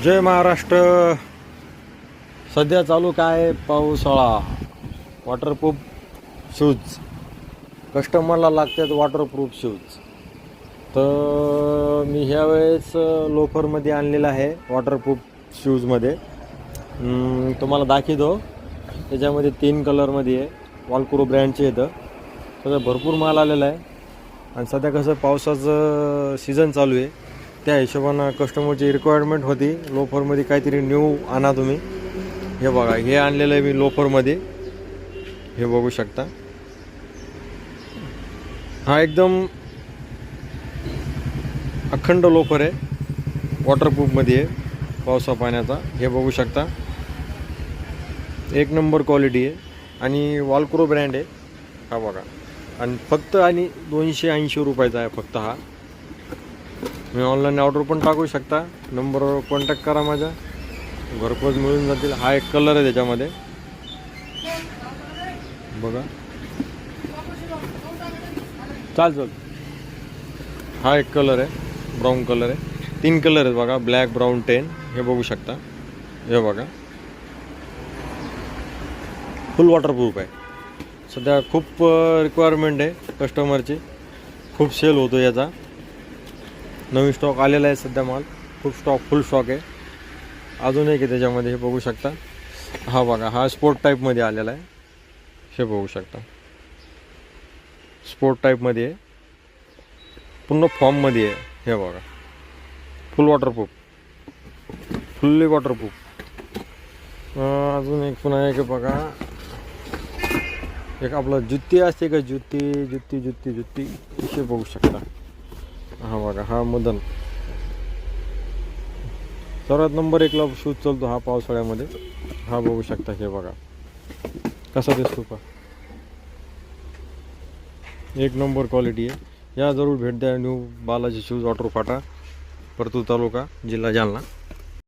जय महाराष्ट्र. सध्या चालू काय पावसाळा. वॉटरप्रूफ शूज कस्टमरला लागतात. वॉटरप्रूफ शूज तर मी ह्यावेळेस लोफरमध्ये आणलेला आहे. वॉटरप्रूफ शूजमध्ये तुम्हाला दाखवतो. त्याच्यामध्ये 3 कलरमध्ये आहे. वॉलक्रो ब्रँडचे येतं. सध्या भरपूर माल आलेला आहे आणि सध्या कसं पावसाचं सीझन चालू आहे, त्या हिशोबानं कस्टमरची रिक्वायरमेंट होती लोफरमध्ये काहीतरी न्यू आणा तुम्ही. हे बघा, हे आणलेलं आहे मी लोफरमध्ये. हे बघू शकता. हा एकदम अखंड लोफर आहे. वॉटरप्रूफमध्ये आहे, पावसा पाण्याचा. हे बघू शकता. एक नंबर क्वालिटी आहे आणि वॉलक्रो ब्रँड आहे. हा बघा. आणि फक्त 280 रुपयाचा आहे फक्त हा. मी ऑनलाईन ऑर्डर पण टाकू शकता. नंबरवर कॉन्टॅक्ट करा माझ्या, घरपोच मिळून जातील. हा एक कलर आहे त्याच्यामध्ये बघा. चाल हा एक कलर आहे, ब्राऊन कलर आहे. 3 कलर आहेत बघा, ब्लॅक, ब्राऊन, टेन. हे बघू शकता. हे बघा, फुल वॉटरप्रूफ आहे. सध्या खूप रिक्वायरमेंट आहे कस्टमरची. खूप सेल होतो याचा. नवीन स्टॉक आलेला आहे सध्या. माल खूप फुल स्टॉक आहे. अजून एक आहे त्याच्यामध्ये. हे बघू शकता. हा बघा, हा स्पोर्ट टाईपमध्ये आलेला आहे. हे बघू शकता. स्पोर्ट टाईपमध्ये आहे, पूर्ण फॉर्ममध्ये आहे. हे बघा, फुल वॉटरप्रूफ, फुल्ली वॉटरप्रूफ. अजून एक पुन्हा एक बघा. एक आपलं जुत्ती असते का, जुत्ती हे बघू शकता. हा बघा, हा मदन सर्वात नंबर 1ला शूज चालतो हा पावसाळ्यामध्ये. हा बघू शकता. हे बघा कसा दिसतो का. एक नंबर क्वालिटी आहे. या जरूर भेट द्या. न्यू बालाजी शूज, ऑटो फाटा, परतूर तालुका, जिल्हा जालना.